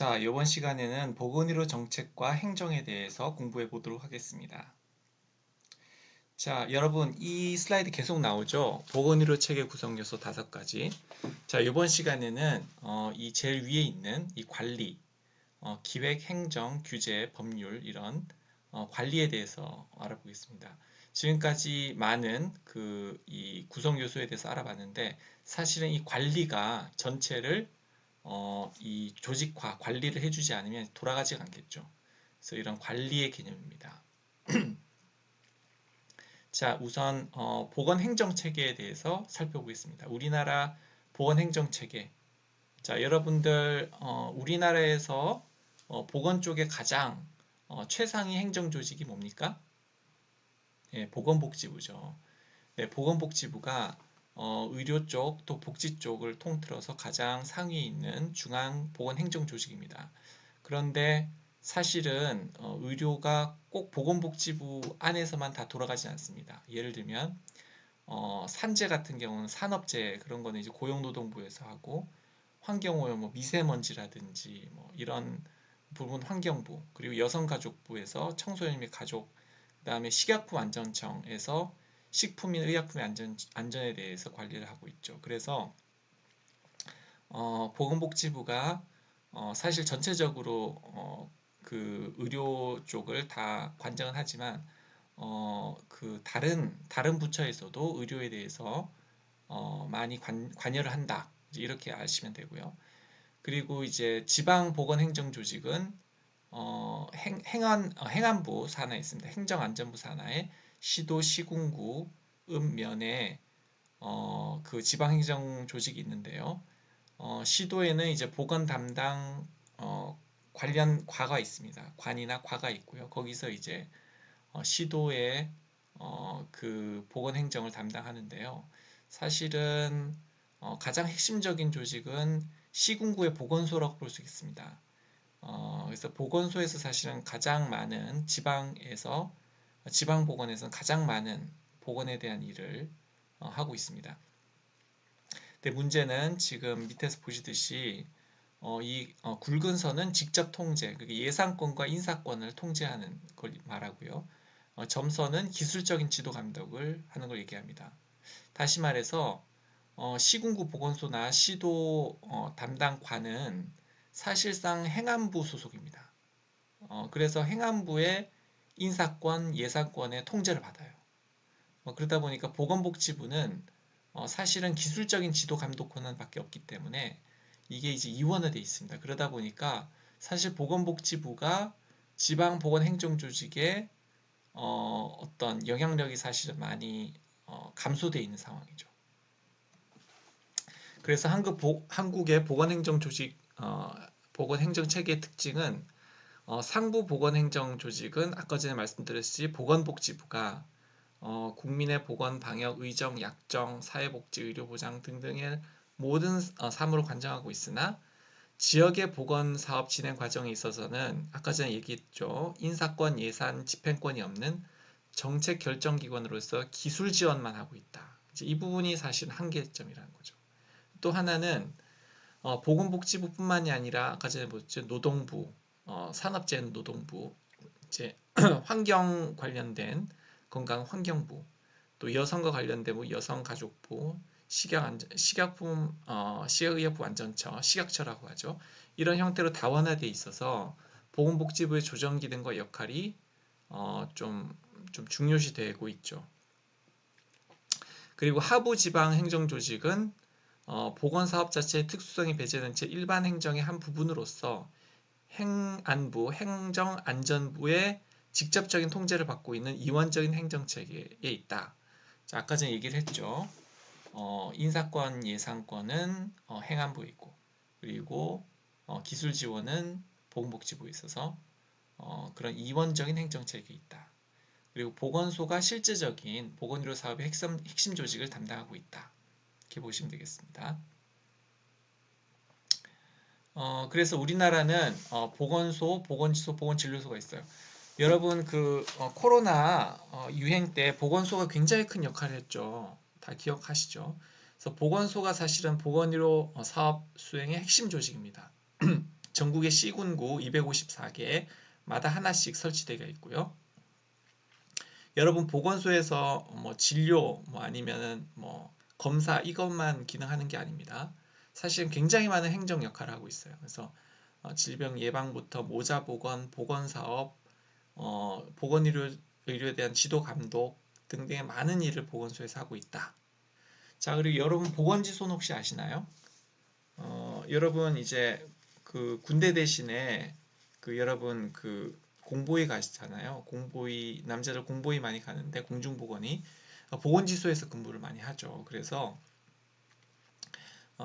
자, 이번 시간에는 보건의료 정책과 행정에 대해서 공부해 보도록 하겠습니다. 자, 여러분 이 슬라이드 계속 나오죠? 보건의료 체계 구성 요소 5가지. 자, 이번 시간에는 이 제일 위에 있는 이 관리, 기획, 행정, 규제, 법률 이런 관리에 대해서 알아보겠습니다. 지금까지 많은 이 구성 요소에 대해서 알아봤는데 사실은 이 관리가 전체를 이 조직화, 관리를 해주지 않으면 돌아가지 않겠죠. 그래서 이런 관리의 개념입니다. 자, 우선 보건행정체계에 대해서 살펴보겠습니다. 우리나라 보건행정체계. 자, 여러분들 우리나라에서 보건 쪽에 가장 최상위 행정조직이 뭡니까? 예, 보건복지부죠. 네, 보건복지부가 의료 쪽 또 복지 쪽을 통틀어서 가장 상위에 있는 중앙보건행정조직입니다. 그런데 사실은 의료가 꼭 보건복지부 안에서만 다 돌아가지 않습니다. 예를 들면 산재 같은 경우는 산업재해 그런 거는 이제 고용노동부에서 하고 환경오염, 뭐 미세먼지라든지 뭐 이런 부분 환경부 그리고 여성가족부에서 청소년 및 가족 그다음에 식약품안전청에서 식품 및 의약품의 안전에 대해서 관리를 하고 있죠. 그래서 보건복지부가 사실 전체적으로 그 의료 쪽을 다 관장은 하지만 그 다른 부처에서도 의료에 대해서 많이 관여를 한다. 이렇게 아시면 되고요. 그리고 이제 지방보건행정조직은 행안부 산하에 있습니다. 행정안전부 산하에 시도, 시군구, 읍면에 그 지방행정 조직이 있는데요. 시도에는 이제 보건 담당 관련 과가 있습니다. 관이나 과가 있고요. 거기서 이제 시도의 그 보건행정을 담당하는데요. 사실은 가장 핵심적인 조직은 시군구의 보건소라고 볼 수 있습니다. 그래서 보건소에서 사실은 가장 많은 지방보건에서는 가장 많은 보건에 대한 일을 하고 있습니다. 근데 문제는 지금 밑에서 보시듯이 이 굵은 선은 직접 통제, 예산권과 인사권을 통제하는 걸 말하고요. 점선은 기술적인 지도 감독을 하는 걸 얘기합니다. 다시 말해서 시군구 보건소나 시도 담당관은 사실상 행안부 소속입니다. 그래서 행안부의 인사권, 예산권의 통제를 받아요. 그러다 보니까 보건복지부는 사실은 기술적인 지도 감독 권한밖에 없기 때문에 이게 이제 이원화되어 있습니다. 그러다 보니까 사실 보건복지부가 지방보건행정조직의 어떤 영향력이 사실은 많이 감소되어 있는 상황이죠. 그래서 한국의 보건행정조직, 보건행정체계의 특징은 상부 보건행정조직은 아까 전에 말씀드렸듯이 보건복지부가 국민의 보건, 방역, 의정, 약정, 사회복지, 의료보장 등등의 모든 사무를 관장하고 있으나 지역의 보건사업 진행 과정에 있어서는 아까 전에 얘기했죠. 인사권, 예산, 집행권이 없는 정책 결정기관으로서 기술 지원만 하고 있다. 이 부분이 사실 한계점이라는 거죠. 또 하나는 보건복지부뿐만이 아니라 아까 전에 보셨죠. 노동부, 산업재해노동부, 이제 환경 관련된 건강환경부, 또 여성과 관련된 여성가족부, 식약품, 식약의약품안전처, 식약처라고 하죠. 이런 형태로 다원화되어 있어서 보건복지부의 조정 기능과 역할이 좀 중요시되고 있죠. 그리고 하부 지방 행정조직은 보건사업 자체의 특수성이 배제된 채 일반 행정의 한 부분으로서 행안부, 행정안전부의 직접적인 통제를 받고 있는 이원적인 행정체계에 있다. 자, 아까 전에 얘기를 했죠. 인사권, 예산권은 행안부에 있고 그리고 기술 지원은 보건복지부에 있어서 그런 이원적인 행정체계에 있다. 그리고 보건소가 실제적인 보건의료 사업의 핵심 조직을 담당하고 있다. 이렇게 보시면 되겠습니다. 그래서 우리나라는 보건소, 보건지소, 보건진료소가 있어요. 여러분 코로나 유행 때 보건소가 굉장히 큰 역할을 했죠. 다 기억하시죠? 그래서 보건소가 사실은 보건의료 사업 수행의 핵심 조직입니다. 전국의 C군구 254개마다 하나씩 설치되어 있고요. 여러분 보건소에서 뭐 진료 아니면은 뭐 검사 이것만 기능하는 게 아닙니다. 사실은 굉장히 많은 행정 역할을 하고 있어요. 그래서 질병 예방부터 모자 보건, 보건사업, 보건의료에 대한 지도 감독 등등의 많은 일을 보건소에서 하고 있다. 자, 그리고 여러분 보건지소는 혹시 아시나요? 여러분 이제 그 군대 대신에 그 여러분 그 공보위 가시잖아요. 공보위 남자들 공보위 많이 가는데 공중보건이 보건지소에서 근무를 많이 하죠. 그래서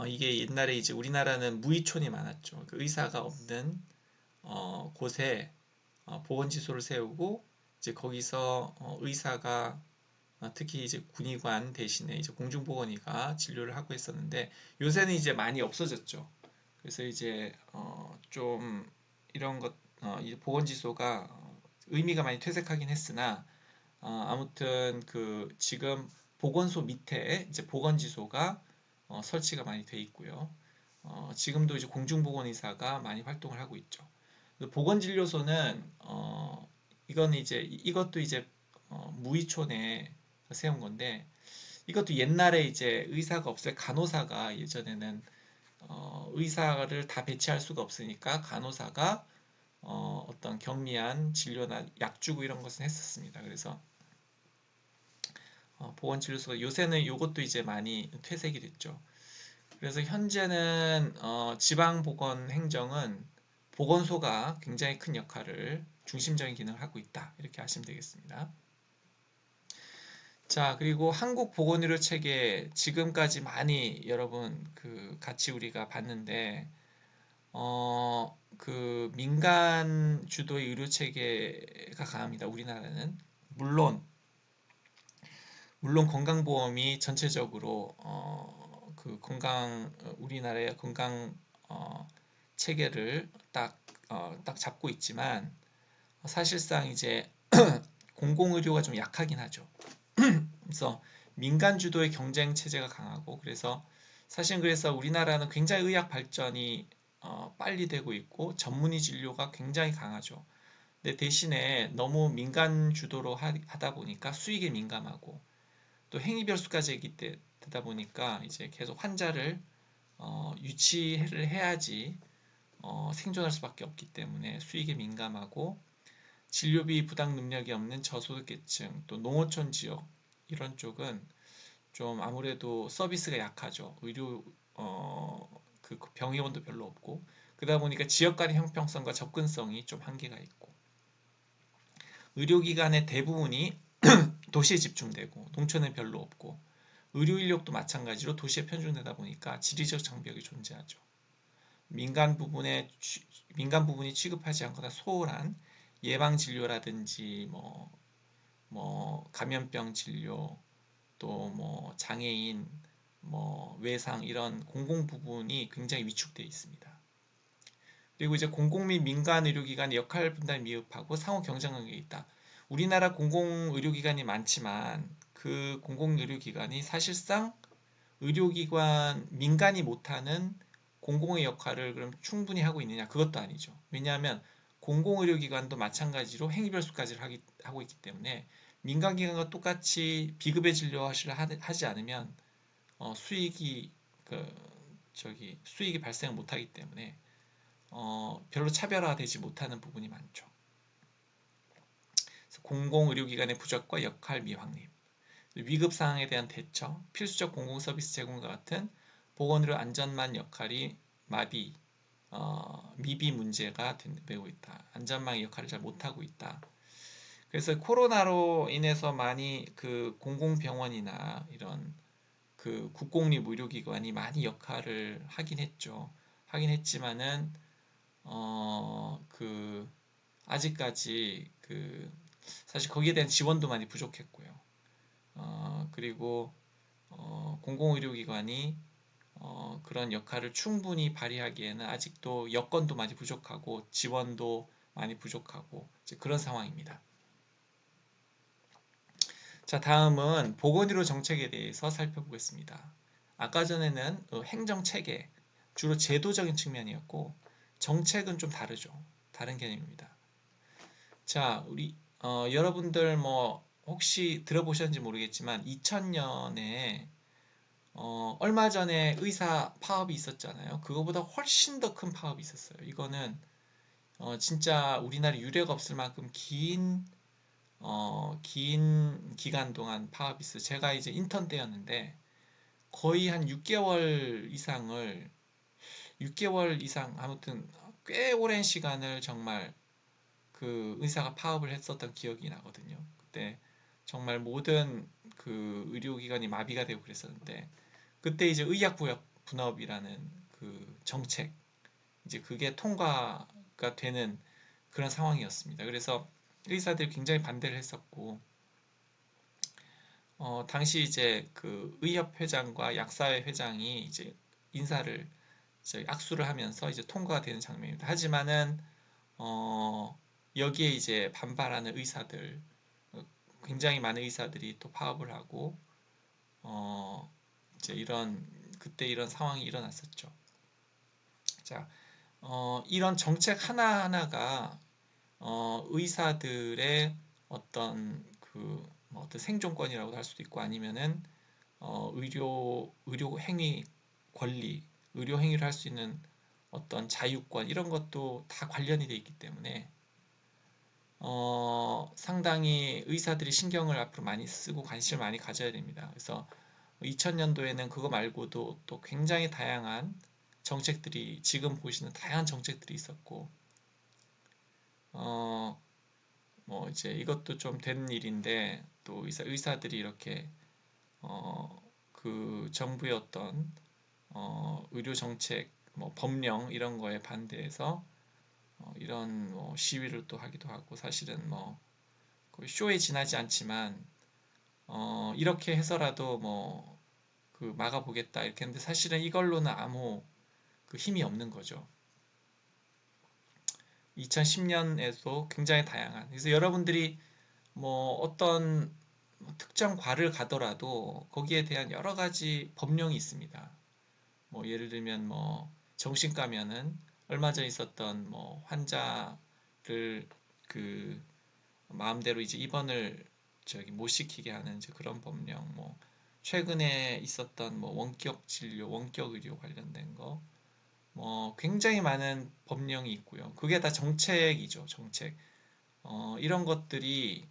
이게 옛날에 이제 우리나라는 무의촌이 많았죠. 그 의사가 없는 곳에 보건지소를 세우고 이제 거기서 의사가 특히 이제 군의관 대신에 이제 공중보건의가 진료를 하고 있었는데 요새는 이제 많이 없어졌죠. 그래서 이제 좀 이런 것 이제 보건지소가 의미가 많이 퇴색하긴 했으나 아무튼 그 지금 보건소 밑에 이제 보건지소가 설치가 많이 돼 있고요. 지금도 이제 공중보건의사가 많이 활동을 하고 있죠. 보건진료소는 이거는 이제 이것도 이제 무의촌에 세운 건데 이것도 옛날에 이제 의사가 없을 간호사가 예전에는 의사를 다 배치할 수가 없으니까 간호사가 어떤 경미한 진료나 약 주고 이런 것은 했었습니다. 그래서 보건진료소가 요새는 이것도 이제 많이 퇴색이 됐죠. 그래서 현재는 지방보건행정은 보건소가 굉장히 큰 역할을 중심적인 기능을 하고 있다. 이렇게 아시면 되겠습니다. 자, 그리고 한국 보건의료 체계 지금까지 많이 여러분 그 같이 우리가 봤는데 그 민간 주도의 의료 체계가 강합니다. 우리나라는 물론 건강보험이 전체적으로 그 우리나라의 건강 체계를 딱 잡고 있지만 사실상 이제 공공의료가 좀 약하긴 하죠. 그래서 민간 주도의 경쟁 체제가 강하고 그래서 사실 그래서 우리나라는 굉장히 의학 발전이 빨리 되고 있고 전문의 진료가 굉장히 강하죠. 근데 대신에 너무 민간 주도로 하다 보니까 수익에 민감하고 또 행위별수까지 되다 보니까 이제 계속 환자를 유치를 해야지 생존할 수밖에 없기 때문에 수익에 민감하고 진료비 부담 능력이 없는 저소득계층 또 농어촌 지역 이런 쪽은 좀 아무래도 서비스가 약하죠. 그 병의원도 별로 없고 그러다 보니까 지역 간의 형평성과 접근성이 좀 한계가 있고 의료기관의 대부분이 도시에 집중되고 농촌은 별로 없고 의료 인력도 마찬가지로 도시에 편중되다 보니까 지리적 장벽이 존재하죠. 민간 부분이 취급하지 않거나 소홀한 예방 진료라든지 뭐 감염병 진료 또 뭐 장애인 외상 이런 공공 부분이 굉장히 위축되어 있습니다. 그리고 이제 공공 및 민간 의료기관의 역할 분담이 미흡하고 상호 경쟁 관계가 있다. 우리나라 공공의료기관이 많지만 그 공공의료기관이 사실상 의료기관 민간이 못하는 공공의 역할을 그럼 충분히 하고 있느냐? 그것도 아니죠. 왜냐하면 공공의료기관도 마찬가지로 행위별수까지 하고 있기 때문에 민간기관과 똑같이 비급여 진료를 하지 않으면 수익이 수익이 발생을 못하기 때문에 별로 차별화되지 못하는 부분이 많죠. 공공의료기관의 부족과 역할 미확립, 위급 상황에 대한 대처, 필수적 공공서비스 제공과 같은 보건의료 안전망 역할이 미비 문제가 되고 있다. 안전망의 역할을 잘 못하고 있다. 그래서 코로나로 인해서 많이 그 공공병원이나 이런 그 국공립 의료기관이 많이 역할을 하긴 했죠. 하긴 했지만은 그 아직까지 그 사실 거기에 대한 지원도 많이 부족했고요. 그리고 공공의료기관이 그런 역할을 충분히 발휘하기에는 아직도 여건도 많이 부족하고 지원도 많이 부족하고 이제 그런 상황입니다. 자, 다음은 보건의료 정책에 대해서 살펴보겠습니다. 아까 전에는 행정체계, 주로 제도적인 측면이었고 정책은 좀 다르죠. 다른 개념입니다. 자, 우리 여러분들 뭐 혹시 들어보셨는지 모르겠지만 2000년에 얼마 전에 의사 파업이 있었잖아요. 그거보다 훨씬 더 큰 파업이 있었어요. 이거는 진짜 우리나라 유례가 없을 만큼 긴 기간 동안 파업이 있어요. 제가 이제 인턴 때였는데 거의 한 6개월 이상 아무튼 꽤 오랜 시간을 정말 그 의사가 파업을 했었던 기억이 나거든요. 그때 정말 모든 그 의료기관이 마비가 되고 그랬었는데 그때 이제 의약부역 분업이라는 그 정책 이제 그게 통과가 되는 그런 상황이었습니다. 그래서 의사들이 굉장히 반대를 했었고 당시 이제 그 의협 회장과 약사회 회장이 이제 인사를 악수를 하면서 이제 통과가 되는 장면입니다. 하지만은 여기에 이제 반발하는 의사들 굉장히 많은 의사들이 또 파업을 하고 이제 그때 이런 상황이 일어났었죠. 자, 이런 정책 하나하나가 의사들의 어떤 뭐 어떤 생존권이라고 할 수도 있고 아니면은 의료 행위 권리, 의료 행위를 할 수 있는 어떤 자유권 이런 것도 다 관련이 돼 있기 때문에 상당히 의사들이 신경을 앞으로 많이 쓰고 관심을 많이 가져야 됩니다. 그래서 2000년도에는 그거 말고도 또 굉장히 다양한 정책들이 지금 보시는 다양한 정책들이 있었고 뭐 이제 이것도 좀 된 일인데 또 의사들이 이렇게 그 정부의 어떤 의료 정책, 뭐 법령 이런 거에 반대해서 이런 뭐 시위를 또 하기도 하고 사실은 뭐 거의 쇼에 지나지 않지만 이렇게 해서라도 뭐 그 막아보겠다 이렇게 했는데 사실은 이걸로는 아무 그 힘이 없는 거죠. 2010년에도 굉장히 다양한 그래서 여러분들이 뭐 어떤 특정 과를 가더라도 거기에 대한 여러 가지 법령이 있습니다. 뭐 예를 들면 뭐 정신과면은 얼마 전에 있었던 뭐 환자를 그 마음대로 이제 입원을 못 시키게 하는 이제 그런 법령, 뭐 최근에 있었던 뭐 원격 진료, 원격 의료 관련된 거, 뭐 굉장히 많은 법령이 있고요. 그게 다 정책이죠, 정책. 이런 것들이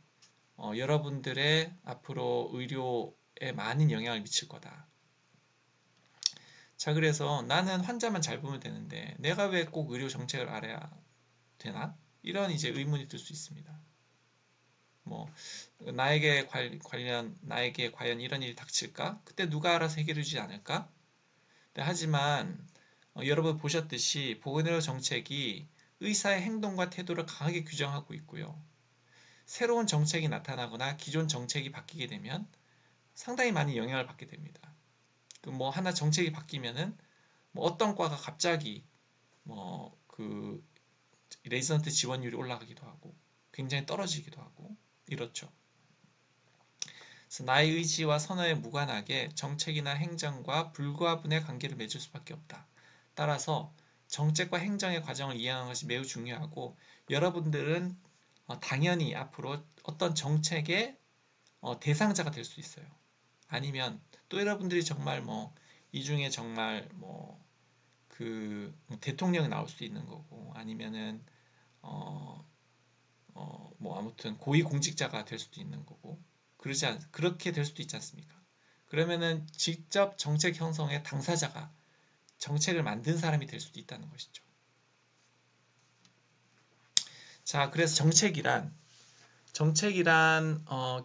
여러분들의 앞으로 의료에 많은 영향을 미칠 거다. 자, 그래서 나는 환자만 잘 보면 되는데 내가 왜 꼭 의료 정책을 알아야 되나? 이런 이제 의문이 들 수 있습니다. 뭐 나에게 과연 이런 일이 닥칠까? 그때 누가 알아서 해결해 주지 않을까? 네, 하지만 여러분 보셨듯이 보건의료 정책이 의사의 행동과 태도를 강하게 규정하고 있고요. 새로운 정책이 나타나거나 기존 정책이 바뀌게 되면 상당히 많은 영향을 받게 됩니다. 뭐 하나 정책이 바뀌면은 뭐 어떤 과가 갑자기 뭐 그 레지던트 지원율이 올라가기도 하고 굉장히 떨어지기도 하고 이렇죠. 그래서 나의 의지와 선호에 무관하게 정책이나 행정과 불가분의 관계를 맺을 수밖에 없다. 따라서 정책과 행정의 과정을 이해하는 것이 매우 중요하고 여러분들은 당연히 앞으로 어떤 정책의 대상자가 될 수 있어요. 아니면 또 여러분들이 정말 뭐 이 중에 정말 뭐 그 대통령이 나올 수도 있는 거고 아니면은 뭐 아무튼 고위공직자가 될 수도 있는 거고 그렇게 될 수도 있지 않습니까? 그러면은 직접 정책 형성의 당사자가 정책을 만든 사람이 될 수도 있다는 것이죠. 자, 그래서 정책이란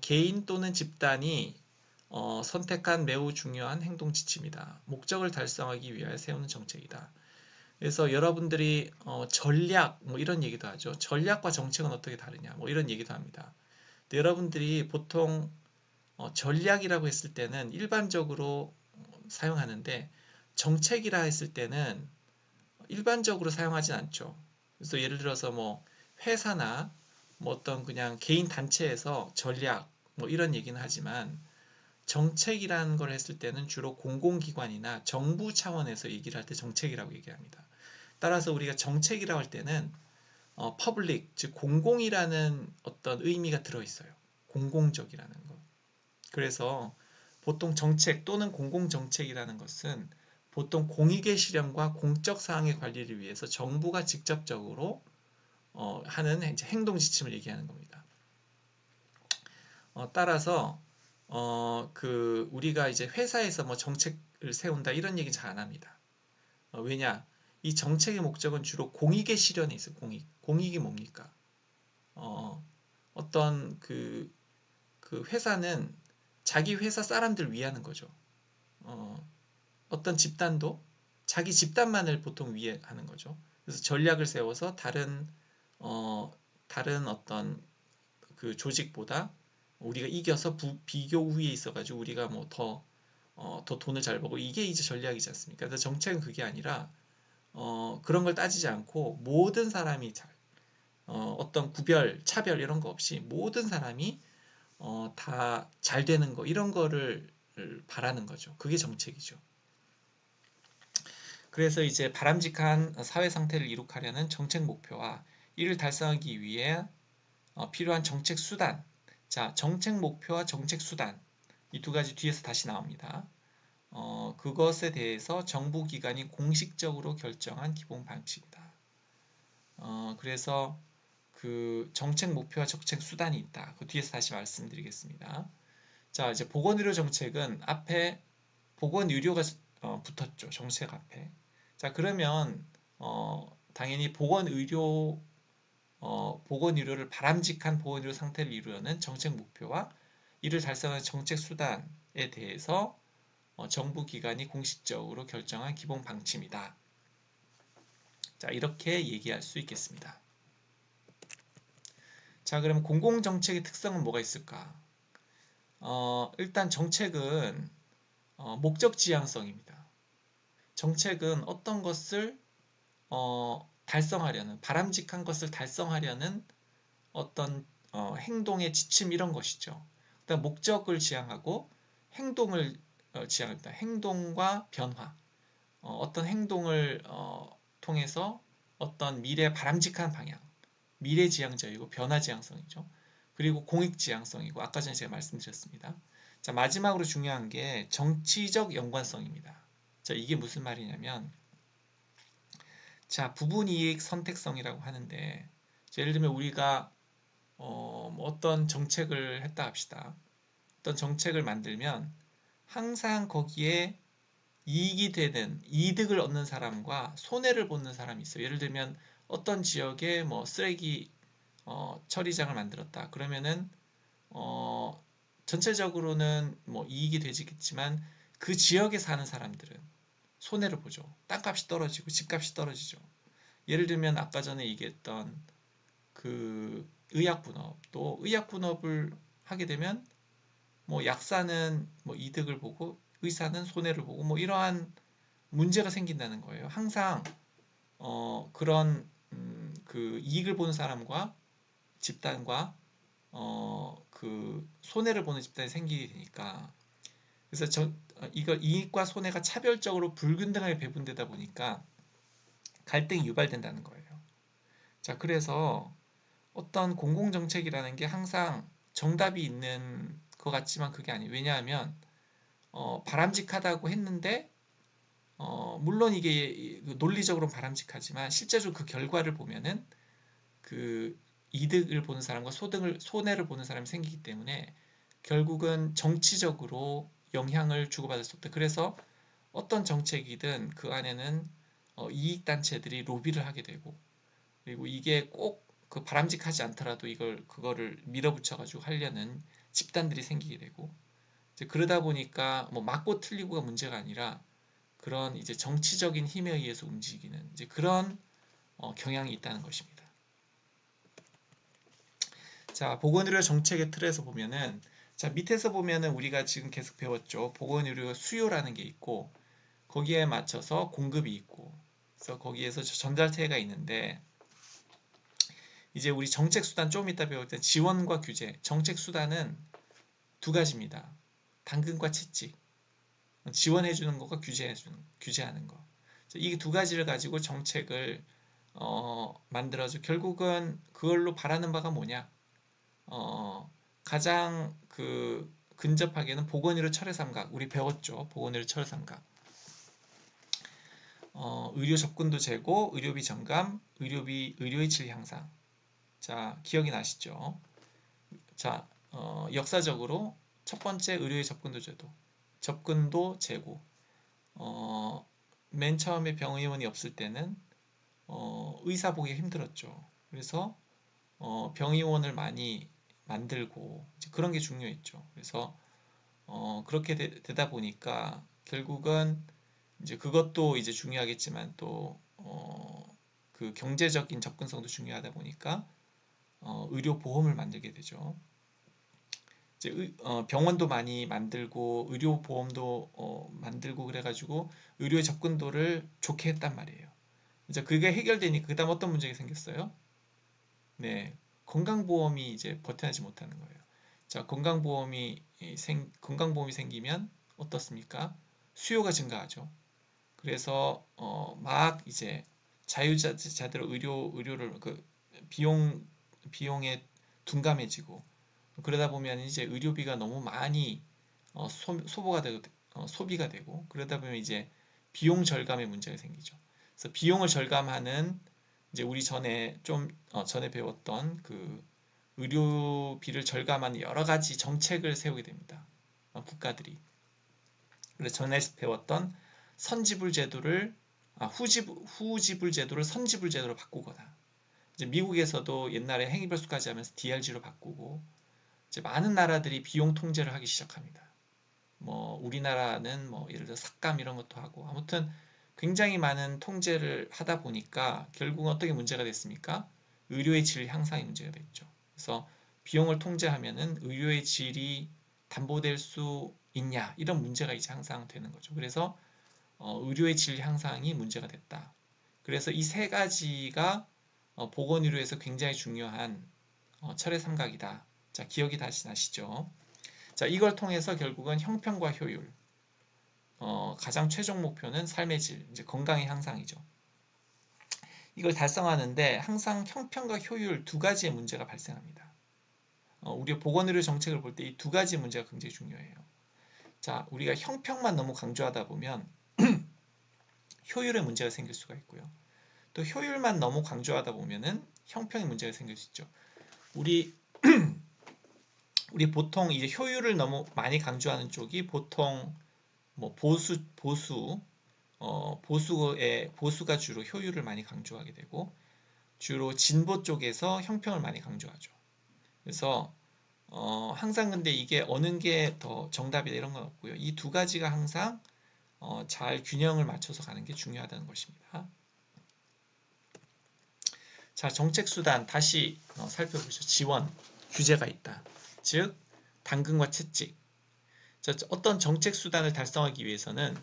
개인 또는 집단이 선택한 매우 중요한 행동 지침이다. 목적을 달성하기 위하여 세우는 정책이다. 그래서 여러분들이 전략 뭐 이런 얘기도 하죠. 전략과 정책은 어떻게 다르냐 뭐 이런 얘기도 합니다. 근데 여러분들이 보통 전략이라고 했을 때는 일반적으로 사용하는데 정책이라 했을 때는 일반적으로 사용하진 않죠. 그래서 예를 들어서 뭐 회사나 뭐 어떤 그냥 개인 단체에서 전략 뭐 이런 얘기는 하지만 정책이라는 걸 했을 때는 주로 공공기관이나 정부 차원에서 얘기를 할 때 정책이라고 얘기합니다. 따라서 우리가 정책이라고 할 때는 public, 즉 공공이라는 어떤 의미가 들어있어요. 공공적이라는 것. 그래서 보통 정책 또는 공공정책이라는 것은 보통 공익의 실현과 공적 사항의 관리를 위해서 정부가 직접적으로 하는 행동 지침을 얘기하는 겁니다. 따라서 우리가 이제 회사에서 뭐 정책을 세운다 이런 얘기 잘 안 합니다. 왜냐? 이 정책의 목적은 주로 공익의 실현에 있어요. 공익이 뭡니까? 어떤 그 회사는 자기 회사 사람들 위하는 거죠. 어떤 집단도 자기 집단만을 보통 위해 하는 거죠. 그래서 전략을 세워서 다른 어떤 그 조직보다 우리가 이겨서 비교 우위에 있어가지고 우리가 뭐 더 돈을 잘 벌고 이게 이제 전략이지 않습니까? 그래서 정책은 그게 아니라 그런 걸 따지지 않고 모든 사람이 어떤 구별, 차별 이런 거 없이 모든 사람이 다 잘 되는 거 이런 거를 바라는 거죠. 그게 정책이죠. 그래서 이제 바람직한 사회 상태를 이룩하려는 정책 목표와 이를 달성하기 위해 필요한 정책 수단. 자, 정책 목표와 정책 수단. 이 두 가지 뒤에서 다시 나옵니다. 그것에 대해서 정부 기관이 공식적으로 결정한 기본 방침이다. 그래서 그 정책 목표와 정책 수단이 있다. 그 뒤에서 다시 말씀드리겠습니다. 자, 이제 보건의료 정책은 앞에 보건의료가 붙었죠. 정책 앞에. 자, 그러면 당연히 보건의료를 바람직한 보건의료 상태를 이루려는 정책 목표와 이를 달성하는 정책 수단에 대해서 정부 기관이 공식적으로 결정한 기본 방침이다. 자, 이렇게 얘기할 수 있겠습니다. 자, 그럼 공공정책의 특성은 뭐가 있을까? 일단 정책은 목적지향성입니다. 정책은 어떤 것을 달성하려는, 바람직한 것을 달성하려는 어떤 행동의 지침 이런 것이죠. 그다음 목적을 지향하고 행동을 지향합니다. 행동과 변화. 어떤 행동을 통해서 어떤 미래 바람직한 방향, 미래지향적이고 변화지향성이죠. 그리고 공익지향성이고 아까 전에 제가 말씀드렸습니다. 자, 마지막으로 중요한 게 정치적 연관성입니다. 자, 이게 무슨 말이냐면 자, 부분이익 선택성이라고 하는데 예를 들면 우리가 어떤 정책을 했다 합시다. 어떤 정책을 만들면 항상 거기에 이익이 되는 이득을 얻는 사람과 손해를 보는 사람이 있어요. 예를 들면 어떤 지역에 뭐 쓰레기 처리장을 만들었다. 그러면은 전체적으로는 뭐 이익이 되지겠지만 그 지역에 사는 사람들은 손해를 보죠. 땅값이 떨어지고 집값이 떨어지죠. 예를 들면 아까 전에 얘기했던 그 의약분업도 의약분업을 하게 되면 뭐 약사는 뭐 이득을 보고 의사는 손해를 보고 뭐 이러한 문제가 생긴다는 거예요. 항상 그런 그 이익을 보는 사람과 집단과 그 손해를 보는 집단이 생기게 되니까 그래서 이걸 이익과 손해가 차별적으로 불균등하게 배분되다 보니까 갈등이 유발된다는 거예요. 자, 그래서 어떤 공공정책이라는 게 항상 정답이 있는 것 같지만 그게 아니에요. 왜냐하면 바람직하다고 했는데 물론 이게 논리적으로 바람직하지만 실제로 그 결과를 보면은 그 이득을 보는 사람과 손해를 보는 사람이 생기기 때문에 결국은 정치적으로 영향을 주고받을 수 없다. 그래서 어떤 정책이든 그 안에는 이익단체들이 로비를 하게 되고 그리고 이게 꼭 그 바람직하지 않더라도 그거를 밀어붙여가지고 하려는 집단들이 생기게 되고 이제 그러다 보니까 뭐 맞고 틀리고가 문제가 아니라 그런 이제 정치적인 힘에 의해서 움직이는 이제 그런 경향이 있다는 것입니다. 자, 보건의료 정책의 틀에서 보면은 자, 밑에서 보면은 우리가 지금 계속 배웠죠. 보건의료 수요라는 게 있고 거기에 맞춰서 공급이 있고 그래서 거기에서 전달체가 있는데 이제 우리 정책 수단 좀 이따 배울 때 지원과 규제. 정책 수단은 두 가지입니다. 당근과 채찍. 지원해 주는 거가 규제하는 거. 이 두 가지를 가지고 정책을 만들어서 결국은 그걸로 바라는 바가 뭐냐? 가장 근접하게는 보건의료 철회삼각, 우리 배웠죠? 보건의료 철회삼각. 의료 접근도 제고, 의료비 정감, 의료의 질 향상. 자, 기억이 나시죠? 자, 역사적으로 첫 번째 의료의 접근도 제도, 접근도 제고. 맨 처음에 병의원이 없을 때는 의사 보기 힘들었죠. 그래서 병의원을 많이 만들고 그런 게 중요했죠. 그래서 그렇게 되다 보니까 결국은 이제 그것도 이제 중요하겠지만 또 그 경제적인 접근성도 중요하다 보니까 의료 보험을 만들게 되죠. 이제 병원도 많이 만들고 의료 보험도 만들고 그래가지고 의료의 접근도를 좋게 했단 말이에요. 이제 그게 해결되니까 그다음 어떤 문제가 생겼어요? 네, 건강보험이 이제 버텨내지 못하는 거예요. 자, 건강보험이 생기면 어떻습니까? 수요가 증가하죠. 그래서 막 이제 자유자재로 의료를 비용에 둔감해지고 그러다 보면 이제 의료비가 너무 많이 소비가 되고 그러다 보면 이제 비용 절감의 문제가 생기죠. 그래서 비용을 절감하는 이제 우리 전에 배웠던 그 의료비를 절감하는 여러 가지 정책을 세우게 됩니다. 국가들이. 그래서 전에 배웠던 선지불 제도를 후지불 제도를 선지불 제도로 바꾸거나 이제 미국에서도 옛날에 행위별수까지 하면서 DRG로 바꾸고 이제 많은 나라들이 비용 통제를 하기 시작합니다. 뭐 우리나라는 뭐 예를 들어 삭감 이런 것도 하고 아무튼 굉장히 많은 통제를 하다 보니까 결국은 어떻게 문제가 됐습니까? 의료의 질 향상이 문제가 됐죠. 그래서 비용을 통제하면은 의료의 질이 담보될 수 있냐 이런 문제가 이제 항상 되는 거죠. 그래서 의료의 질 향상이 문제가 됐다. 그래서 이 세 가지가 보건의료에서 굉장히 중요한 철의 삼각이다. 자, 기억이 다시 나시죠? 자, 이걸 통해서 결국은 형평과 효율, 가장 최종 목표는 삶의 질, 이제 건강의 향상이죠. 이걸 달성하는데 항상 형평과 효율 두 가지의 문제가 발생합니다. 우리 보건의료 정책을 볼 때 이 두 가지 문제가 굉장히 중요해요. 자, 우리가 형평만 너무 강조하다 보면 효율의 문제가 생길 수가 있고요. 또 효율만 너무 강조하다 보면은 형평의 문제가 생길 수 있죠. 우리 보통 이제 효율을 너무 많이 강조하는 쪽이 보통 뭐 보수가 주로 효율을 많이 강조하게 되고 주로 진보 쪽에서 형평을 많이 강조하죠. 그래서 항상 근데 이게 어느 게 더 정답이다 이런 건 없고요. 이 두 가지가 항상 잘 균형을 맞춰서 가는 게 중요하다는 것입니다. 자, 정책 수단 다시 살펴보죠. 지원, 규제가 있다. 즉, 당근과 채찍. 자, 어떤 정책 수단을 달성하기 위해서는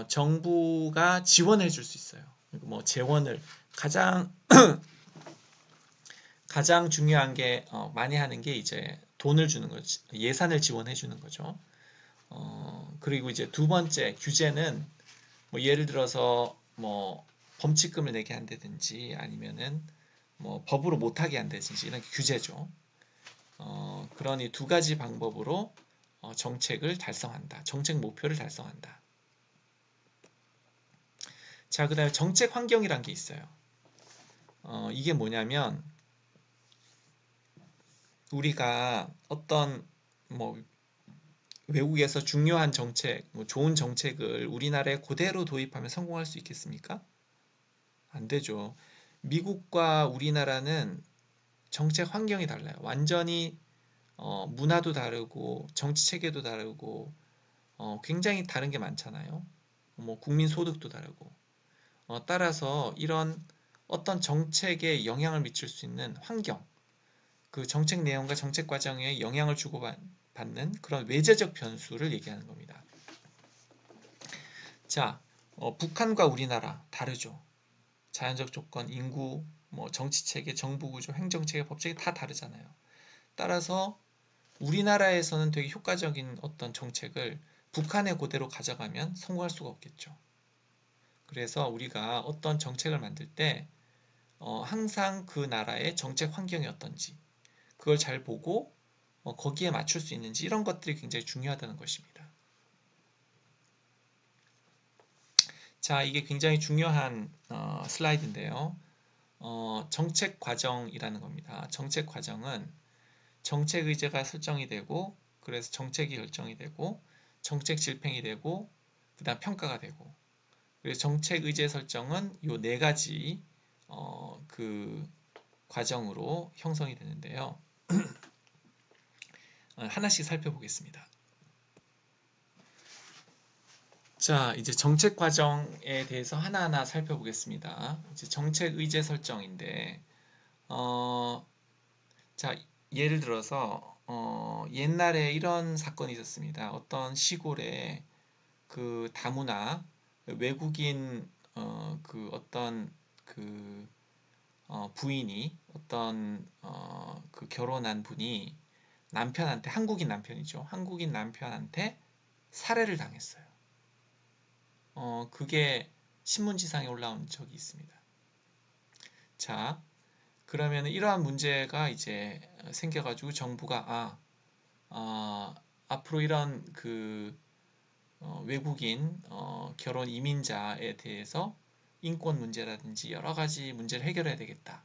정부가 지원해 줄 수 있어요. 뭐 재원을 가장 중요한 게 많이 하는 게 이제 돈을 주는 거죠. 예산을 지원해 주는 거죠. 그리고 이제 두 번째 규제는 뭐 예를 들어서 뭐 범칙금을 내게 한다든지 아니면은 뭐 법으로 못하게 한다든지 이런 게 규제죠. 그런 이 두 가지 방법으로 정책을 달성한다. 정책 목표를 달성한다. 자, 그 다음에 정책 환경이란 게 있어요. 이게 뭐냐면 우리가 어떤 뭐 외국에서 중요한 정책, 뭐 좋은 정책을 우리나라에 그대로 도입하면 성공할 수 있겠습니까? 안 되죠. 미국과 우리나라는 정책 환경이 달라요. 완전히 문화도 다르고 정치 체계도 다르고 굉장히 다른 게 많잖아요. 뭐 국민 소득도 다르고 따라서 이런 어떤 정책에 영향을 미칠 수 있는 환경, 그 정책 내용과 정책 과정에 영향을 주고받는 그런 외재적 변수를 얘기하는 겁니다. 자, 북한과 우리나라 다르죠. 자연적 조건, 인구, 뭐 정치 체계, 정부 구조, 행정 체계, 법 체계 다 다르잖아요. 따라서 우리나라에서는 되게 효과적인 어떤 정책을 북한에 그대로 가져가면 성공할 수가 없겠죠. 그래서 우리가 어떤 정책을 만들 때 항상 그 나라의 정책 환경이 어떤지 그걸 잘 보고 거기에 맞출 수 있는지 이런 것들이 굉장히 중요하다는 것입니다. 자, 이게 굉장히 중요한 슬라이드인데요. 정책 과정이라는 겁니다. 정책 과정은 정책 의제가 설정이 되고 그래서 정책이 결정이 되고 정책 집행이 되고 그 다음 평가가 되고 그래서 정책 의제 설정은 이 네 가지 그 과정으로 형성이 되는데요. 하나씩 살펴보겠습니다. 자, 이제 정책 과정에 대해서 하나하나 살펴보겠습니다. 이제 정책 의제 설정인데, 자, 예를 들어서, 옛날에 이런 사건이 있었습니다. 어떤 시골에 그 다문화, 외국인, 그 어떤 그, 부인이, 어떤, 그 결혼한 분이 남편한테, 한국인 남편이죠. 한국인 남편한테 살해를 당했어요. 그게 신문지상에 올라온 적이 있습니다. 자, 그러면 이러한 문제가 이제 생겨가지고 정부가 앞으로 이런 그 외국인 결혼 이민자에 대해서 인권 문제라든지 여러 가지 문제를 해결해야 되겠다.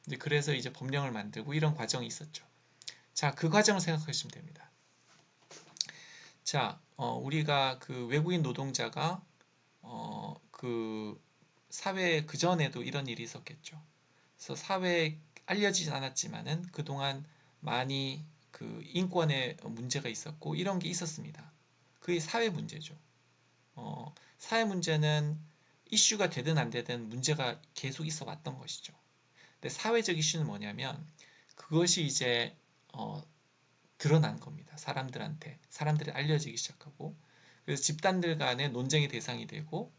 이제 그래서 이제 법령을 만들고 이런 과정이 있었죠. 자, 그 과정을 생각하시면 됩니다. 자, 우리가 그 외국인 노동자가 그 사회에 그전에도 이런 일이 있었겠죠. 그래서 사회에 알려지진 않았지만은 그동안 많이 그 인권에 문제가 있었고 이런 게 있었습니다. 그게 사회 문제죠. 사회 문제는 이슈가 되든 안 되든 문제가 계속 있어 왔던 것이죠. 근데 사회적 이슈는 뭐냐면 그것이 이제 드러난 겁니다. 사람들이 알려지기 시작하고 그래서 집단들 간의 논쟁의 대상이 되고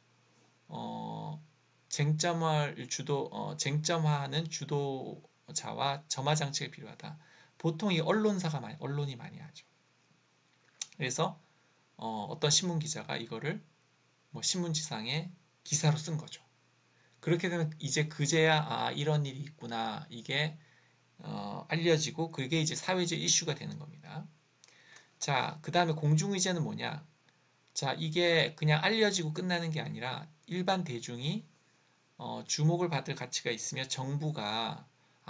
쟁점화하는 주도자와 점화 장치가 필요하다. 보통 이 언론이 많이 하죠. 그래서 어떤 신문 기자가 이거를 뭐 신문지상에 기사로 쓴 거죠. 그렇게 되면 이제 그제야 이런 일이 있구나 이게 알려지고 그게 이제 사회적 이슈가 되는 겁니다. 자, 그 다음에 공중의제는 뭐냐? 자, 이게 그냥 알려지고 끝나는 게 아니라 일반 대중이 주목을 받을 가치가 있으며 정부가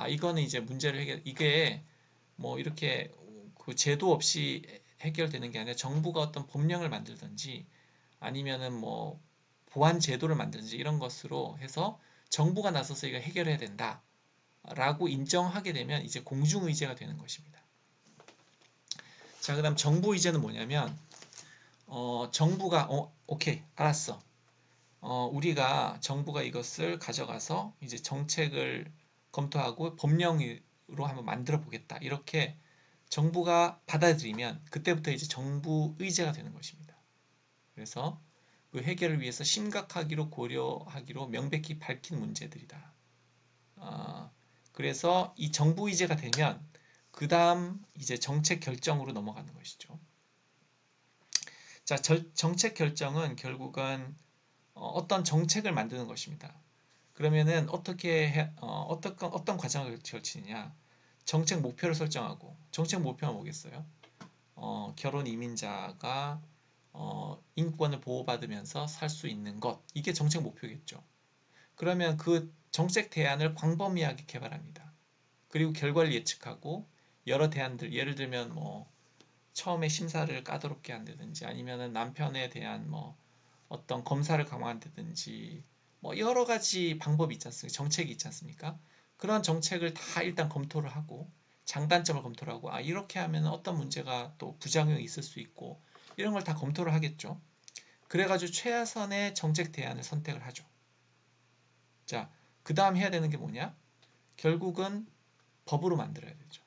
이거는 이제 문제를 이게 뭐 이렇게 그 제도 없이 해결되는 게 아니라 정부가 어떤 법령을 만들든지 아니면은 뭐 보완 제도를 만들든지 이런 것으로 해서 정부가 나서서 이거 해결해야 된다라고 인정하게 되면 이제 공중의제가 되는 것입니다. 자, 그다음 정부의제는 뭐냐면 정부가 오케이 알았어. 우리가 정부가 이것을 가져가서 이제 정책을 검토하고 법령으로 한번 만들어 보겠다. 이렇게 정부가 받아들이면 그때부터 이제 정부 의제가 되는 것입니다. 그래서 그 해결을 위해서 심각하기로 고려하기로 명백히 밝힌 문제들이다. 그래서 이 정부 의제가 되면 그 다음 이제 정책 결정으로 넘어가는 것이죠. 자, 정책 결정은 결국은 어떤 정책을 만드는 것입니다. 그러면은 어떤 과정을 거치느냐? 정책 목표를 설정하고 정책 목표가 뭐겠어요? 결혼 이민자가 인권을 보호받으면서 살 수 있는 것 이게 정책 목표겠죠. 그러면 그 정책 대안을 광범위하게 개발합니다. 그리고 결과를 예측하고 여러 대안들 예를 들면 뭐 처음에 심사를 까다롭게 한다든지 아니면은 남편에 대한 뭐 어떤 검사를 강화한다든지 뭐 여러 가지 방법이 있지 않습니까? 정책이 있지 않습니까? 그런 정책을 다 일단 검토를 하고 장단점을 검토를 하고 이렇게 하면 어떤 문제가 또 부작용이 있을 수 있고 이런 걸 다 검토를 하겠죠. 그래가지고 최선의 정책 대안을 선택을 하죠. 자, 그 다음 해야 되는 게 뭐냐? 결국은 법으로 만들어야 되죠.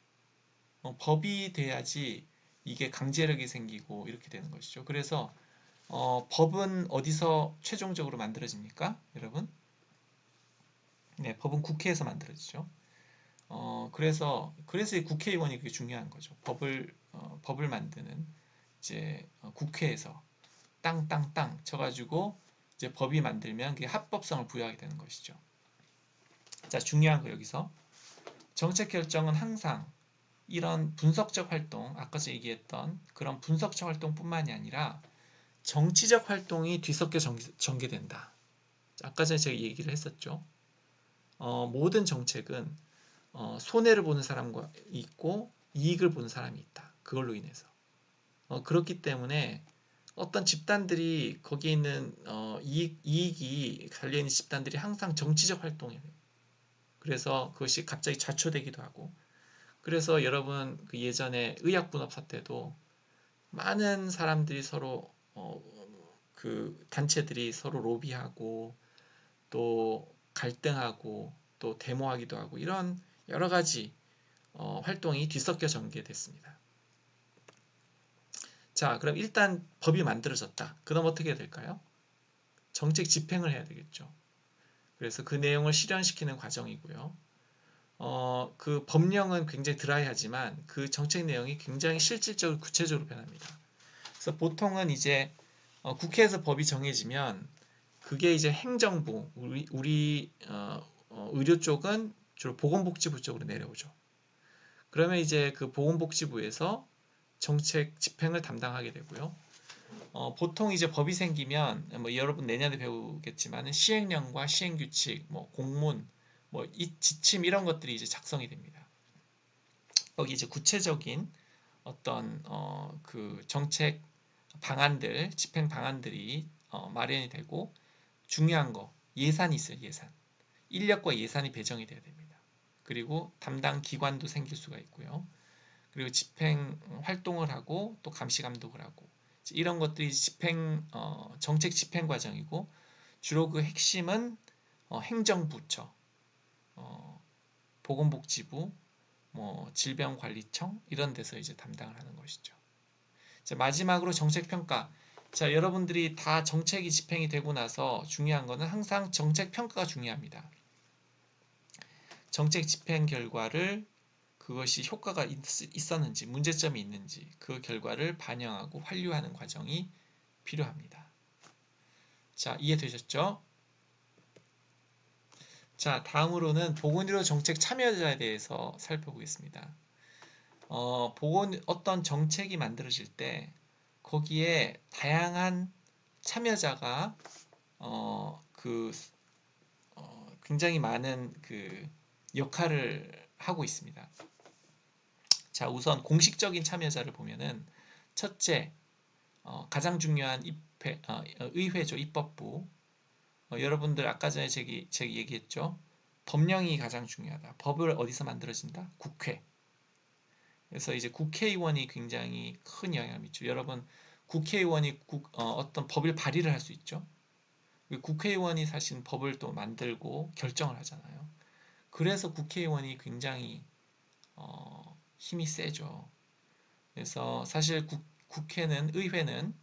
법이 돼야지 이게 강제력이 생기고 이렇게 되는 것이죠. 그래서 법은 어디서 최종적으로 만들어집니까? 여러분? 네, 법은 국회에서 만들어지죠. 그래서 이 국회의원이 그게 중요한 거죠. 법을 만드는 이제 국회에서 땅땅땅 쳐가지고 이제 법이 만들면 그게 합법성을 부여하게 되는 것이죠. 자, 중요한 거 여기서 정책 결정은 항상 이런 분석적 활동, 아까 저 얘기했던 그런 분석적 활동뿐만이 아니라 정치적 활동이 뒤섞여 전개된다. 아까 전에 제가 얘기를 했었죠. 모든 정책은 손해를 보는 사람과 있고 이익을 보는 사람이 있다. 그걸로 인해서. 그렇기 때문에 어떤 집단들이 거기에 있는 이익이 달려있는 집단들이 항상 정치적 활동이에요. 그래서 그것이 갑자기 좌초되기도 하고 그래서 여러분 그 예전에 의약분업 사태도 많은 사람들이 서로 그 단체들이 서로 로비하고 또 갈등하고 또 데모하기도 하고 이런 여러 가지 활동이 뒤섞여 전개됐습니다. 자, 그럼 일단 법이 만들어졌다. 그럼 어떻게 해야 될까요? 정책 집행을 해야 되겠죠. 그래서 그 내용을 실현시키는 과정이고요. 그 법령은 굉장히 드라이하지만 그 정책 내용이 굉장히 실질적으로 구체적으로 변합니다. 그래서 보통은 이제 국회에서 법이 정해지면 그게 이제 행정부, 우리 의료 쪽은 주로 보건복지부 쪽으로 내려오죠. 그러면 이제 그 보건복지부에서 정책 집행을 담당하게 되고요. 보통 이제 법이 생기면 뭐 여러분 내년에 배우겠지만 시행령과 시행규칙, 뭐 공문, 뭐 이 지침 이런 것들이 이제 작성이 됩니다. 여기 이제 구체적인 어떤 그 정책 방안들, 집행 방안들이 마련이 되고 중요한 거 예산이 있어요. 예산. 인력과 예산이 배정이 돼야 됩니다. 그리고 담당 기관도 생길 수가 있고요. 그리고 집행 활동을 하고 또 감시 감독을 하고 이런 것들이 집행 정책 집행 과정이고 주로 그 핵심은 행정부처, 보건복지부, 뭐 질병관리청 이런 데서 이제 담당을 하는 것이죠. 자, 마지막으로 정책평가. 자, 여러분들이 다 정책이 집행이 되고 나서 중요한 거는 항상 정책평가가 중요합니다. 정책 집행 결과를 그것이 효과가 있었는지 문제점이 있는지 그 결과를 반영하고 환류하는 과정이 필요합니다. 자, 이해되셨죠? 자, 다음으로는 보건의료 정책 참여자에 대해서 살펴보겠습니다. 어떤 정책이 만들어질 때 거기에 다양한 참여자가 굉장히 많은 그 역할을 하고 있습니다. 자, 우선 공식적인 참여자를 보면은 첫째, 가장 중요한 의회죠. 입법부. 여러분들 아까 전에 제가 얘기했죠. 법령이 가장 중요하다. 법을 어디서 만들어진다? 국회. 그래서 이제 국회의원이 굉장히 큰 영향을 미치죠. 여러분, 국회의원이 어떤 법을 발의를 할 수 있죠. 국회의원이 사실 법을 또 만들고 결정을 하잖아요. 그래서 국회의원이 굉장히 힘이 세죠. 그래서 사실 국회는 의회는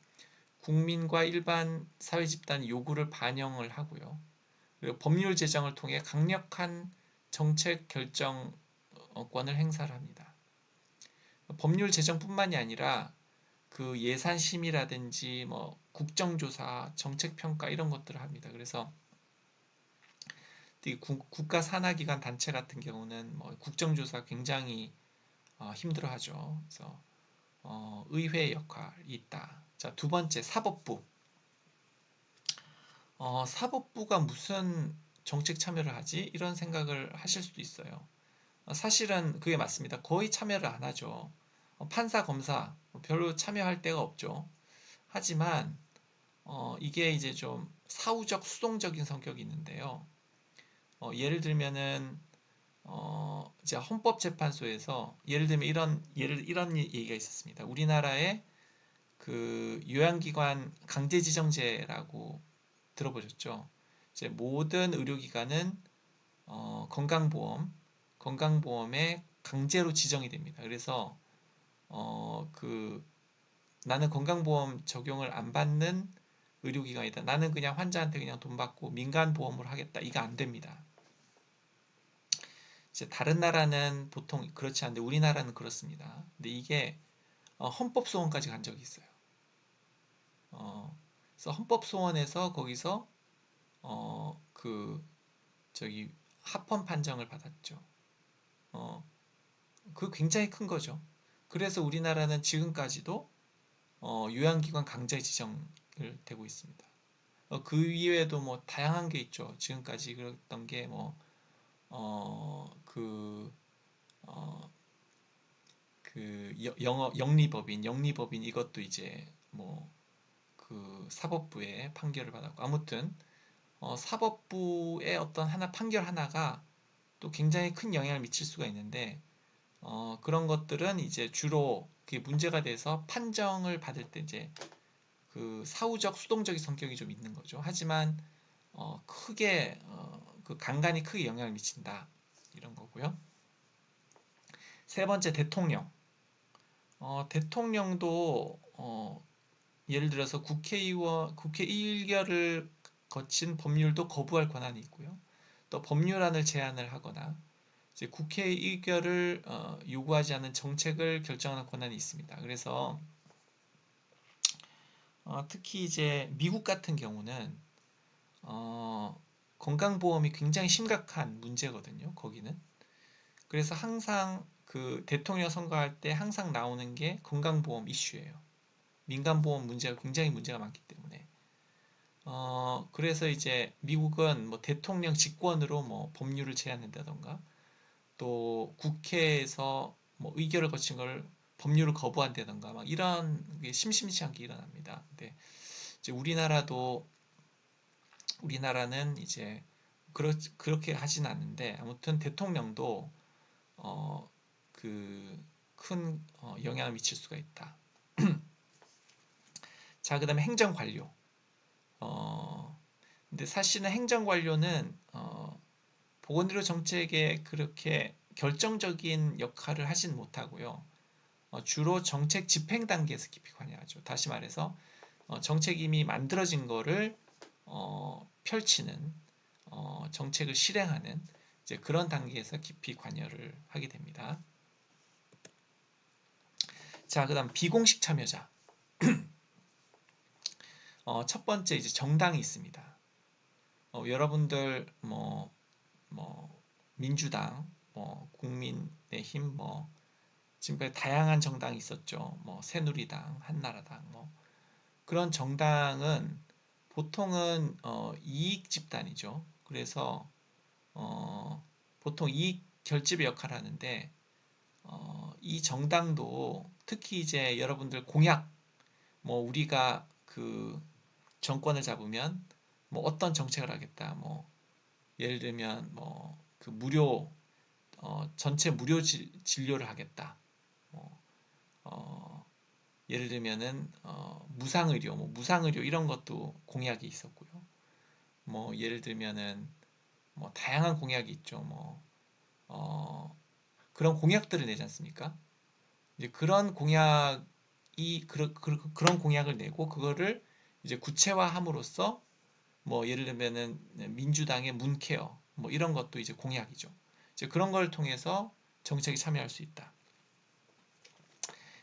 국민과 일반 사회 집단 요구를 반영을 하고요. 그리고 법률 제정을 통해 강력한 정책 결정권을 행사를 합니다. 법률 제정뿐만이 아니라 그 예산 심의라든지 뭐 국정조사, 정책평가 이런 것들을 합니다. 그래서 국가 산하기관 단체 같은 경우는 뭐 국정조사 굉장히 힘들어하죠. 그래서 의회의 역할이 있다. 자, 두 번째 사법부. 사법부가 무슨 정책 참여를 하지? 이런 생각을 하실 수도 있어요. 사실은 그게 맞습니다. 거의 참여를 안 하죠. 판사, 검사 별로 참여할 데가 없죠. 하지만 이게 이제 좀 사후적, 수동적인 성격이 있는데요. 예를 들면은 이제 헌법재판소에서 예를 들면 이런 얘기가 있었습니다. 우리나라에 그 요양기관 강제지정제라고 들어보셨죠? 이제 모든 의료기관은 건강보험에 강제로 지정이 됩니다. 그래서 나는 건강보험 적용을 안 받는 의료기관이다. 나는 그냥 환자한테 그냥 돈 받고 민간보험으로 하겠다. 이거 안 됩니다. 이제 다른 나라는 보통 그렇지 않은데 우리나라는 그렇습니다. 근데 이게 헌법소원까지 간 적이 있어요. 그래서 헌법소원에서 거기서 그 저기 합헌 판정을 받았죠. 그 굉장히 큰 거죠. 그래서 우리나라는 지금까지도 요양기관 강제 지정을 되고 있습니다. 그 이외에도 뭐 다양한 게 있죠. 지금까지 그랬던 게 뭐, 그, 어, 영리법인 이것도 이제 뭐, 그 사법부의 판결을 받았고, 아무튼, 사법부의 어떤 하나 판결 하나가 또 굉장히 큰 영향을 미칠 수가 있는데, 그런 것들은 이제 주로 그게 문제가 돼서 판정을 받을 때 이제 그 사후적 수동적인 성격이 좀 있는 거죠. 하지만 크게 그 간간이 크게 영향을 미친다 이런 거고요. 세 번째 대통령. 대통령도 예를 들어서 국회 일결을 거친 법률도 거부할 권한이 있고요. 또 법률안을 제안을 하거나 이제 국회 의결을 요구하지 않는 정책을 결정하는 권한이 있습니다. 그래서 특히 이제 미국 같은 경우는 건강보험이 굉장히 심각한 문제거든요. 거기는. 그래서 항상 그 대통령 선거할 때 항상 나오는 게 건강보험 이슈예요. 민간보험 문제가 굉장히 문제가 많기 때문에. 그래서 이제 미국은 뭐 대통령 직권으로 뭐 법률을 제안한다던가 또 국회에서 뭐 의결을 거친 걸 법률을 거부한다던가 막 이런 게 심심치 않게 일어납니다. 근데 이제 우리나라는 이제 그렇게 하진 않는데 아무튼 대통령도 그 큰 영향을 미칠 수가 있다. 자, 그다음에 행정관료. 근데 사실은 행정관료는 보건의료 정책에 그렇게 결정적인 역할을 하진 못하고요. 주로 정책 집행 단계에서 깊이 관여하죠. 다시 말해서 정책이 이미 만들어진 거를 펼치는 정책을 실행하는 이제 그런 단계에서 깊이 관여를 하게 됩니다. 자, 그다음 비공식 참여자. 첫 번째 이제 정당이 있습니다. 여러분들 뭐 민주당, 뭐 국민의힘, 뭐 지금까지 다양한 정당이 있었죠. 뭐 새누리당, 한나라당, 뭐 그런 정당은 보통은 이익 집단이죠. 그래서 보통 이익 결집의 역할을 하는데 이 정당도 특히 이제 여러분들 공약 뭐 우리가 그 정권을 잡으면 뭐 어떤 정책을 하겠다 뭐 예를 들면 뭐 그 무료 전체 무료 진료를 하겠다 뭐 예를 들면은 무상의료 뭐 무상의료 이런 것도 공약이 있었고요. 뭐 예를 들면은 뭐 다양한 공약이 있죠. 뭐 그런 공약들을 내지 않습니까? 이제 그런 공약이 그런 공약을 내고 그거를 이제 구체화함으로써 뭐 예를 들면은 민주당의 문케어 뭐 이런 것도 이제 공약이죠. 이제 그런 걸 통해서 정책에 참여할 수 있다.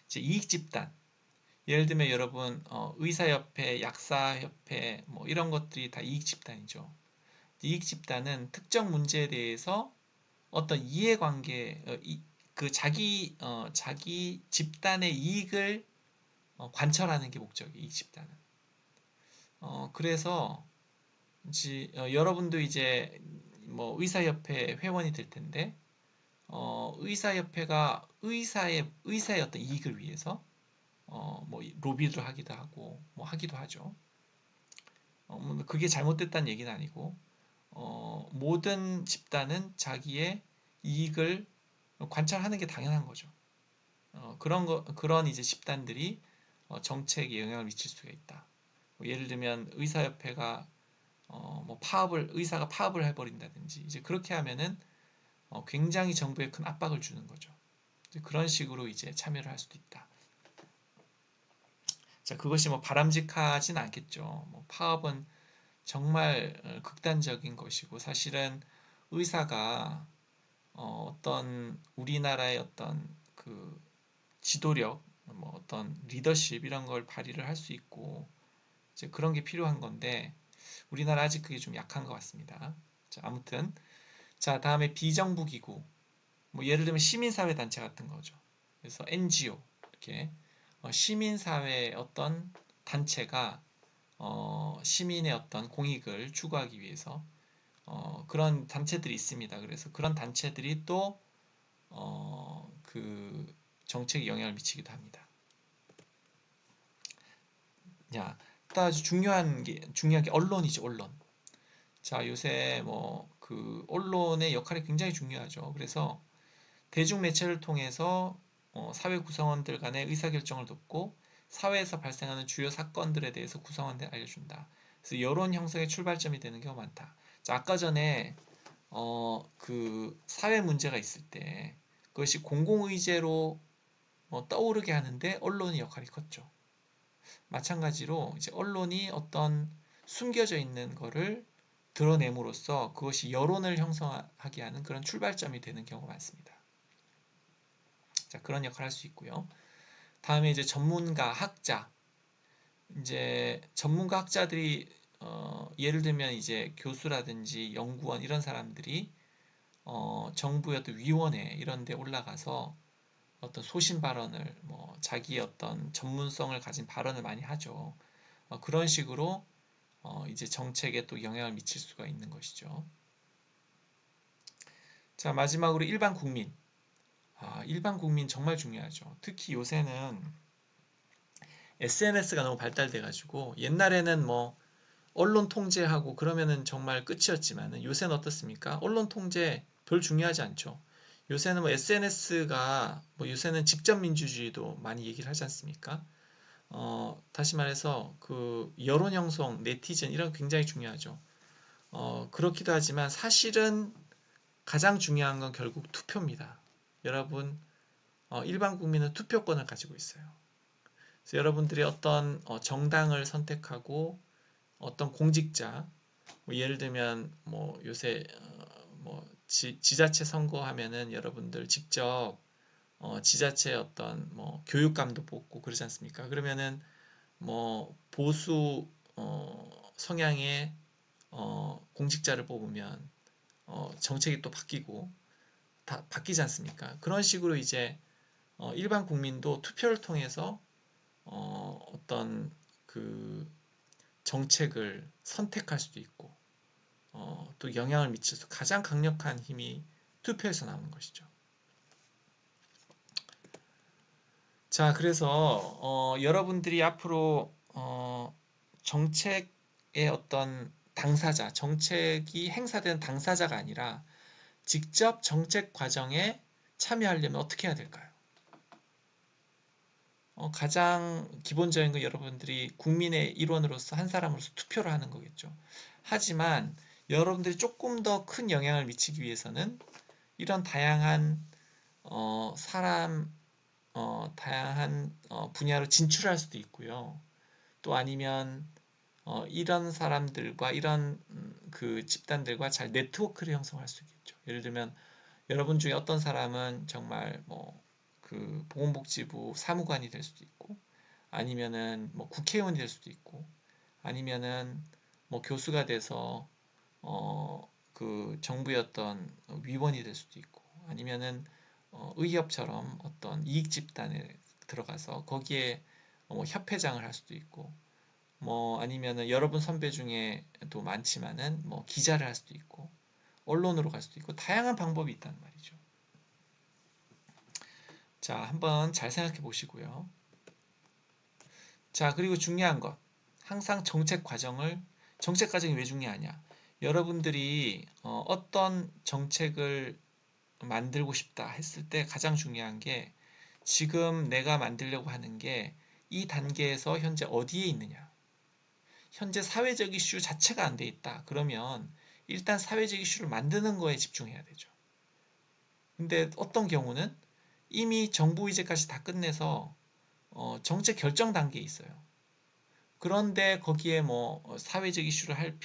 이제 이익 집단 예를 들면 여러분 의사협회, 약사협회 뭐 이런 것들이 다 이익 집단이죠. 이익 집단은 특정 문제에 대해서 어떤 이해관계 그 자기 집단의 이익을 관철하는 게 목적이에요. 이익 집단은. 그래서 이제, 여러분도 이제 뭐 의사협회 회원이 될 텐데 의사협회가 의사의 어떤 이익을 위해서 뭐 로비를 하기도 하고 뭐 하기도 하죠. 뭐 그게 잘못됐다는 얘기는 아니고 모든 집단은 자기의 이익을 관찰하는 게 당연한 거죠. 그런 이제 집단들이 정책에 영향을 미칠 수가 있다. 뭐 예를 들면 의사협회가 뭐 의사가 파업을 해버린다든지 이제 그렇게 하면은 굉장히 정부에 큰 압박을 주는 거죠. 그런 식으로 이제 참여를 할 수도 있다. 자, 그것이 뭐 바람직하진 않겠죠. 뭐 파업은 정말 극단적인 것이고 사실은 의사가 어떤 우리나라의 어떤 그 지도력, 뭐 어떤 리더십 이런 걸 발휘를 할 수 있고 이제 그런 게 필요한 건데 우리나라 아직 그게 좀 약한 것 같습니다. 자, 아무튼 자, 다음에 비정부 기구. 뭐 예를 들면 시민사회 단체 같은 거죠. 그래서 NGO 이렇게 시민사회의 어떤 단체가 시민의 어떤 공익을 추구하기 위해서 그런 단체들이 있습니다. 그래서 그런 단체들이 또 그 정책에 영향을 미치기도 합니다. 자, 또 아주 중요한 게 언론이죠, 언론. 자, 요새 뭐 그 언론의 역할이 굉장히 중요하죠. 그래서 대중매체를 통해서 사회 구성원들 간의 의사결정을 돕고 사회에서 발생하는 주요 사건들에 대해서 구성원들에 알려준다. 그래서 여론 형성의 출발점이 되는 경우가 많다. 자, 아까 전에 그 사회 문제가 있을 때 그것이 공공의제로 떠오르게 하는데 언론의 역할이 컸죠. 마찬가지로 이제 언론이 어떤 숨겨져 있는 거를 드러냄으로써 그것이 여론을 형성하게 하는 그런 출발점이 되는 경우가 많습니다. 자, 그런 역할을 할 수 있고요. 다음에 이제 전문가, 학자. 이제 전문가 학자들이 예를 들면 이제 교수라든지 연구원 이런 사람들이 정부의 어떤 위원회 이런 데 올라가서 어떤 소신 발언을 뭐 자기의 어떤 전문성을 가진 발언을 많이 하죠. 그런 식으로 이제 정책에 또 영향을 미칠 수가 있는 것이죠. 자, 마지막으로 일반 국민. 일반 국민 정말 중요하죠. 특히 요새는 SNS가 너무 발달돼 가지고 옛날에는 뭐 언론 통제하고 그러면은 정말 끝이었지만은 요새는 어떻습니까? 언론 통제 별 중요하지 않죠. 요새는 뭐 SNS가 뭐 요새는 직접 민주주의도 많이 얘기를 하지 않습니까? 다시 말해서 그 여론 형성, 네티즌 이런 거 굉장히 중요하죠. 그렇기도 하지만 사실은 가장 중요한 건 결국 투표입니다. 여러분, 일반 국민은 투표권을 가지고 있어요. 그래서 여러분들이 어떤 정당을 선택하고 어떤 공직자, 뭐 예를 들면 뭐 요새 뭐 지자체 선거하면은 여러분들 직접 지자체 어떤 뭐 교육감도 뽑고 그러지 않습니까? 그러면은 뭐 보수 성향의 공직자를 뽑으면 정책이 또 바뀌고 다 바뀌지 않습니까? 그런 식으로 이제 일반 국민도 투표를 통해서 어떤 그 정책을 선택할 수도 있고 또 영향을 미칠 수 가장 강력한 힘이 투표에서 나오는 것이죠. 자, 그래서 여러분들이 앞으로 정책의 어떤 당사자, 정책이 행사되는 당사자가 아니라 직접 정책 과정에 참여하려면 어떻게 해야 될까요? 가장 기본적인 건 여러분들이 국민의 일원으로서 한 사람으로서 투표를 하는 거겠죠. 하지만 여러분들이 조금 더 큰 영향을 미치기 위해서는 이런 다양한 사람, 다양한 분야로 진출할 수도 있고요. 또 아니면 이런 사람들과 이런 그 집단들과 잘 네트워크를 형성할 수 있겠죠. 예를 들면 여러분 중에 어떤 사람은 정말 뭐 그 보건복지부 사무관이 될 수도 있고 아니면은 뭐 국회의원이 될 수도 있고 아니면은 뭐 교수가 돼서 그 정부의 어떤 위원이 될 수도 있고 아니면은 의협처럼 어떤 이익 집단에 들어가서 거기에 뭐 협회장을 할 수도 있고 뭐 아니면은 여러분 선배 중에도 많지만은 뭐 기자를 할 수도 있고 언론으로 갈 수도 있고 다양한 방법이 있다는 말이죠. 자, 한번 잘 생각해 보시고요. 자, 그리고 중요한 것. 항상 정책 과정이 왜 중요하냐? 여러분들이 어떤 정책을 만들고 싶다 했을 때 가장 중요한 게 지금 내가 만들려고 하는 게 이 단계에서 현재 어디에 있느냐? 현재 사회적 이슈 자체가 안 돼 있다. 그러면 일단 사회적 이슈를 만드는 거에 집중해야 되죠. 근데 어떤 경우는 이미 정부 의제까지 다 끝내서 정책 결정 단계에 있어요. 그런데 거기에 뭐 사회적 이슈를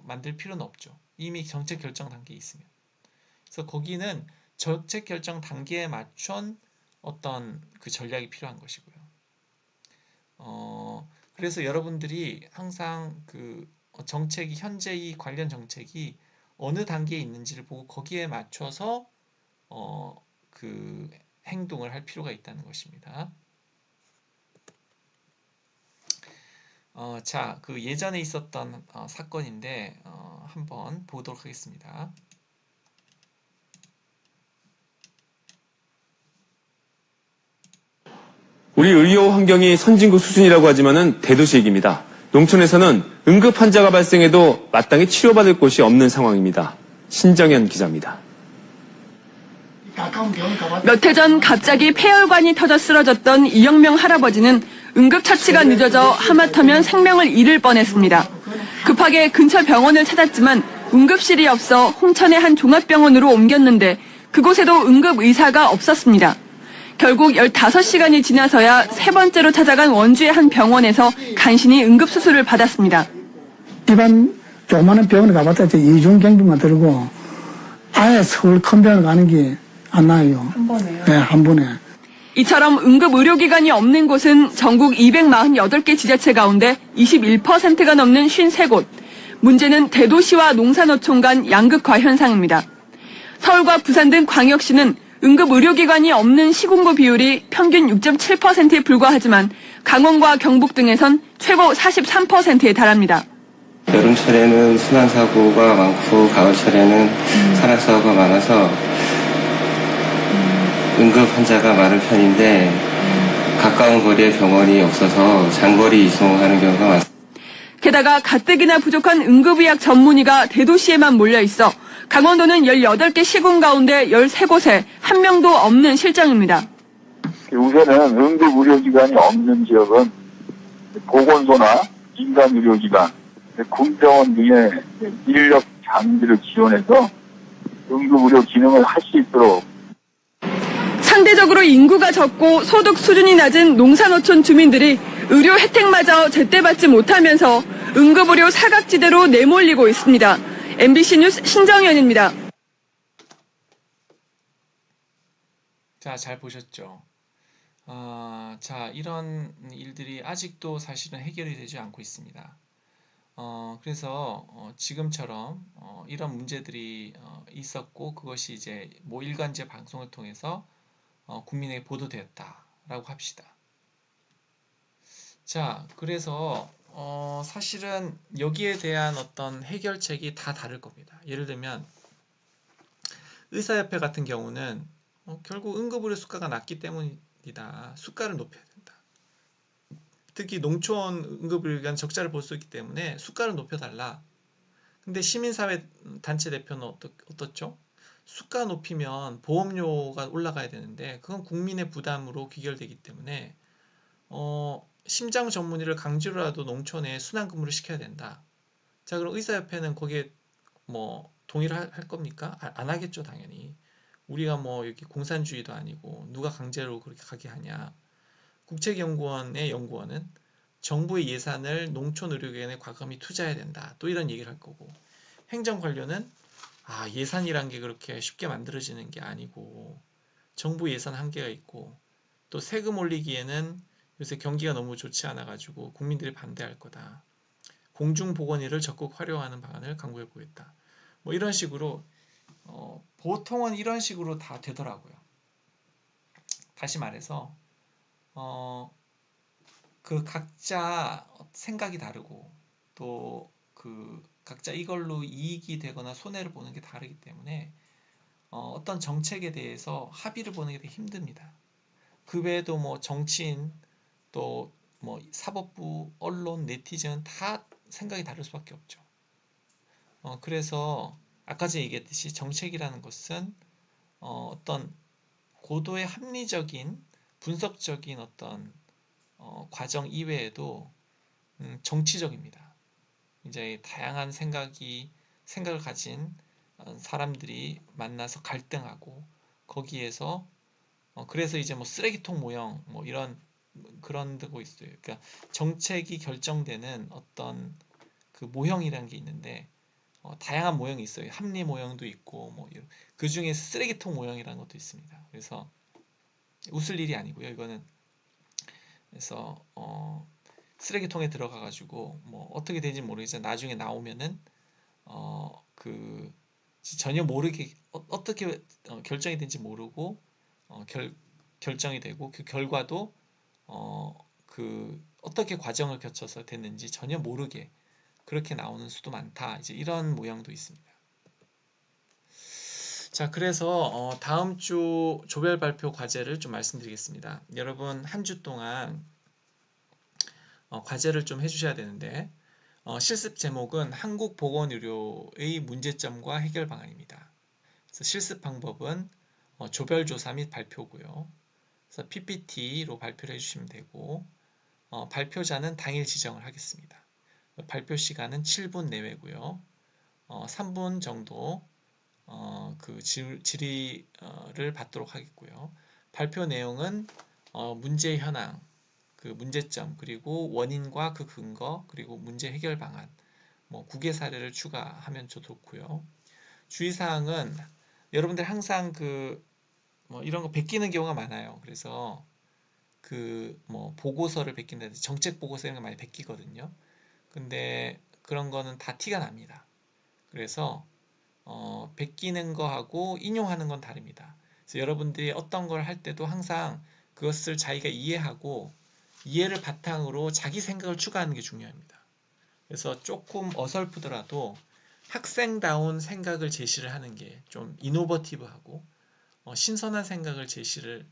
만들 필요는 없죠. 이미 정책 결정 단계에 있으면. 그래서 거기는 정책 결정 단계에 맞춘 어떤 그 전략이 필요한 것이고요. 그래서 여러분들이 항상 그 정책이 현재 이 관련 정책이 어느 단계에 있는지를 보고 거기에 맞춰서 그 행동을 할 필요가 있다는 것입니다. 자, 그 예전에 있었던 사건인데 한번 보도록 하겠습니다. 우리 의료 환경이 선진국 수준이라고 하지만은 대도시얘기입니다. 농촌에서는 응급 환자가 발생해도 마땅히 치료받을 곳이 없는 상황입니다. 신정현 기자입니다. 몇 해 전 갑자기 폐혈관이 터져 쓰러졌던 이영명 할아버지는 응급처치가 늦어져 하마터면 생명을 잃을 뻔했습니다. 급하게 근처 병원을 찾았지만 응급실이 없어 홍천의 한 종합병원으로 옮겼는데 그곳에도 응급의사가 없었습니다. 결국 15시간이 지나서야 세 번째로 찾아간 원주의 한 병원에서 간신히 응급수술을 받았습니다. 일반 조그마한 병원에 가봤자 이중 경비만 들고 아예 서울 큰 병원 가는 게 안 나요. 한 번에요? 네, 한 번에. 이처럼 응급의료기관이 없는 곳은 전국 248개 지자체 가운데 21%가 넘는 53곳. 문제는 대도시와 농산어촌 간 양극화 현상입니다. 서울과 부산 등 광역시는 응급의료기관이 없는 시군구 비율이 평균 6.7%에 불과하지만 강원과 경북 등에선 최고 43%에 달합니다. 여름철에는 순환사고가 많고 가을철에는 산악사고가 많아서 응급 환자가 많은 편인데 가까운 거리에 병원이 없어서 장거리 이송하는 경우가 많습니다. 게다가 가뜩이나 부족한 응급의학 전문의가 대도시에만 몰려 있어 강원도는 18개 시군 가운데 13곳에 한 명도 없는 실정입니다. 우선은 응급의료기관이 없는 지역은 보건소나 민간의료기관, 군병원 등의 인력 장비를 지원해서 응급의료 기능을 할 수 있도록 상대적으로 인구가 적고 소득 수준이 낮은 농산어촌 주민들이 의료 혜택마저 제때 받지 못하면서 응급의료 사각지대로 내몰리고 있습니다. MBC 뉴스 신정현입니다. 자, 잘 보셨죠? 자, 이런 일들이 아직도 사실은 해결이 되지 않고 있습니다. 그래서 지금처럼 이런 문제들이 있었고 그것이 이제 모 일간지 방송을 통해서 국민에게 보도되었다라고 합시다. 자, 그래서 사실은 여기에 대한 어떤 해결책이 다 다를 겁니다. 예를 들면 의사협회 같은 경우는 결국 응급의료 수가가 낮기 때문이다. 수가를 높여야 된다. 특히 농촌 응급의료기관 적자를 볼 수 있기 때문에 수가를 높여달라. 근데 시민사회 단체 대표는 어떻죠? 수가 높이면 보험료가 올라가야 되는데 그건 국민의 부담으로 귀결되기 때문에 심장 전문의를 강제로라도 농촌에 순환근무를 시켜야 된다. 자, 그럼 의사협회는 거기에 뭐 동의를 할 겁니까? 안 하겠죠, 당연히. 우리가 뭐 여기 공산주의도 아니고 누가 강제로 그렇게 가게 하냐. 국책연구원의 연구원은 정부의 예산을 농촌 의료기관에 과감히 투자해야 된다. 또 이런 얘기를 할 거고. 행정관료는 예산이란 게 그렇게 쉽게 만들어지는 게 아니고 정부 예산 한계가 있고 또 세금 올리기에는 요새 경기가 너무 좋지 않아 가지고 국민들이 반대할 거다. 공중보건의를 적극 활용하는 방안을 강구해 보겠다. 뭐 이런 식으로 보통은 이런 식으로 다 되더라고요. 다시 말해서 그 각자 생각이 다르고 또 그 각자 이걸로 이익이 되거나 손해를 보는 게 다르기 때문에 어떤 정책에 대해서 합의를 보는 게 되게 힘듭니다. 그 외에도 뭐 정치인 또 뭐 사법부, 언론, 네티즌 다 생각이 다를 수밖에 없죠. 그래서 아까 전에 얘기했듯이 정책이라는 것은 어떤 고도의 합리적인 분석적인 어떤 과정 이외에도 정치적입니다. 이제 다양한 생각을 가진 사람들이 만나서 갈등하고 거기에서 그래서 이제 뭐 쓰레기통 모형 뭐 이런 그런 데고 있어요. 그러니까 정책이 결정되는 어떤 그 모형이라는 게 있는데 다양한 모형이 있어요. 합리 모형도 있고 뭐 그 중에 쓰레기통 모형이라는 것도 있습니다. 그래서 웃을 일이 아니고요. 이거는 그래서 쓰레기통에 들어가가지고 뭐 어떻게 되는지 모르겠지만 나중에 나오면은 그 전혀 모르게 어떻게 결정이 된지 모르고 결정이 되고 그 결과도 그 어떻게 과정을 거쳐서 됐는지 전혀 모르게 그렇게 나오는 수도 많다. 이제 이런 모양도 있습니다. 자, 그래서 다음 주 조별 발표 과제를 좀 말씀드리겠습니다. 여러분 한 주 동안 과제를 좀 해주셔야 되는데 실습 제목은 한국보건의료의 문제점과 해결 방안입니다. 그래서 실습 방법은 조별조사 및 발표고요. 그래서 PPT로 발표를 해주시면 되고 발표자는 당일 지정을 하겠습니다. 발표 시간은 7분 내외고요. 3분 정도 그 질의를 받도록 하겠고요. 발표 내용은 문제 현황, 그 문제점, 그리고 원인과 그 근거, 그리고 문제 해결 방안, 뭐 국외 사례를 추가하면 좋고요. 주의사항은 여러분들 항상 뭐 이런 거 베끼는 경우가 많아요. 그래서 뭐 보고서를 베낀다든지 정책 보고서 이런 거 많이 베끼거든요. 근데 그런 거는 다 티가 납니다. 그래서 베끼는 거하고 인용하는 건 다릅니다. 그래서 여러분들이 어떤 걸 할 때도 항상 그것을 자기가 이해하고 이해를 바탕으로 자기 생각을 추가하는 게 중요합니다. 그래서 조금 어설프더라도 학생다운 생각을 제시를 하는 게 좀 이노버티브하고 신선한 생각을 제시를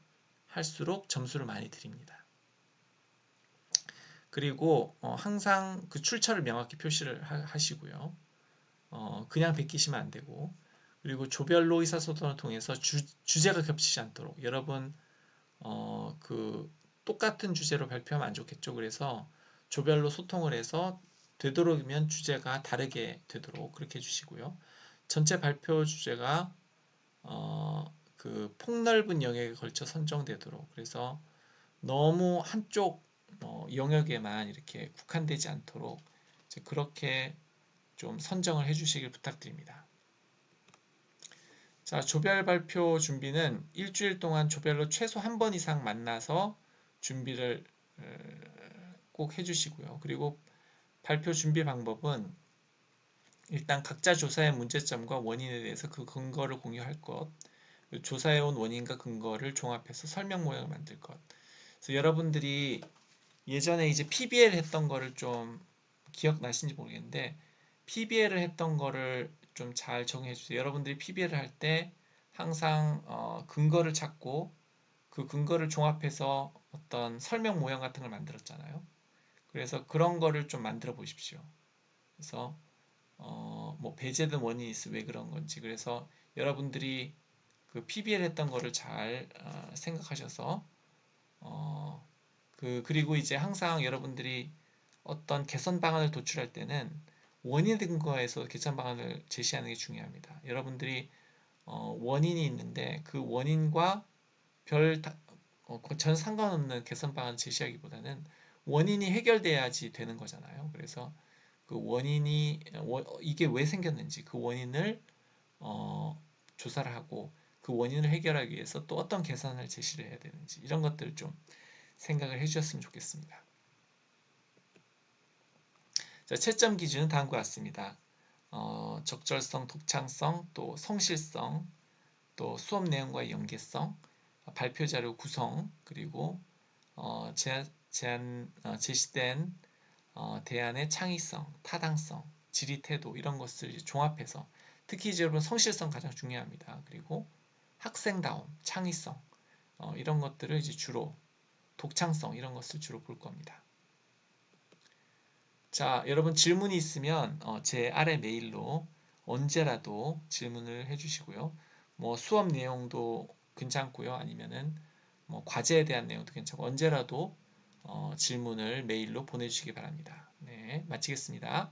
할수록 점수를 많이 드립니다. 그리고 항상 그 출처를 명확히 표시를 하시고요. 그냥 베끼시면 안 되고, 그리고 조별로 의사소통을 통해서 주제가 겹치지 않도록 여러분 그 똑같은 주제로 발표하면 안 좋겠죠. 그래서 조별로 소통을 해서 되도록이면 주제가 다르게 되도록 그렇게 해주시고요. 전체 발표 주제가 그 폭넓은 영역에 걸쳐 선정되도록, 그래서 너무 한쪽 영역에만 이렇게 국한되지 않도록 그렇게 좀 선정을 해주시길 부탁드립니다. 자, 조별 발표 준비는 일주일 동안 조별로 최소 한 번 이상 만나서 준비를 꼭 해주시고요. 그리고 발표 준비 방법은 일단 각자 조사의 문제점과 원인에 대해서 그 근거를 공유할 것, 조사해온 원인과 근거를 종합해서 설명 모양을 만들 것. 그래서 여러분들이 예전에 이제 PBL 했던 거를 좀 기억나시는지 모르겠는데, PBL을 했던 거를 좀 잘 정해 주세요. 여러분들이 PBL을 할 때 항상 근거를 찾고 그 근거를 종합해서 어떤 설명 모양 같은 걸 만들었잖아요. 그래서 그런 거를 좀 만들어 보십시오. 그래서 뭐 배제된 원인이 있어 왜 그런 건지, 그래서 여러분들이 그 PBL 했던 거를 잘 생각하셔서 그리고 이제 항상 여러분들이 어떤 개선 방안을 도출할 때는 원인 근거에서 개선 방안을 제시하는 게 중요합니다. 여러분들이 원인이 있는데 그 원인과 전 상관없는 개선 방안을 제시하기보다는 원인이 해결돼야지 되는 거잖아요. 그래서 그 원인이 이게 왜 생겼는지 그 원인을 조사를 하고 그 원인을 해결하기 위해서 또 어떤 개선을 제시를 해야 되는지 이런 것들을 좀 생각을 해주셨으면 좋겠습니다. 자, 채점 기준은 다음과 같습니다. 적절성, 독창성, 또 성실성, 또 수업 내용과의 연계성, 발표 자료 구성, 그리고 제시된 대안의 창의성, 타당성, 질의 태도 이런 것을 종합해서 특히 이제 여러분 성실성 가장 중요합니다. 그리고 학생다움, 창의성 이런 것들을 이제 주로 독창성 이런 것을 주로 볼 겁니다. 자, 여러분 질문이 있으면 제 아래 메일로 언제라도 질문을 해주시고요. 뭐 수업 내용도 괜찮고요. 아니면은 뭐 과제에 대한 내용도 괜찮고 언제라도 질문을 메일로 보내주시기 바랍니다. 네, 마치겠습니다.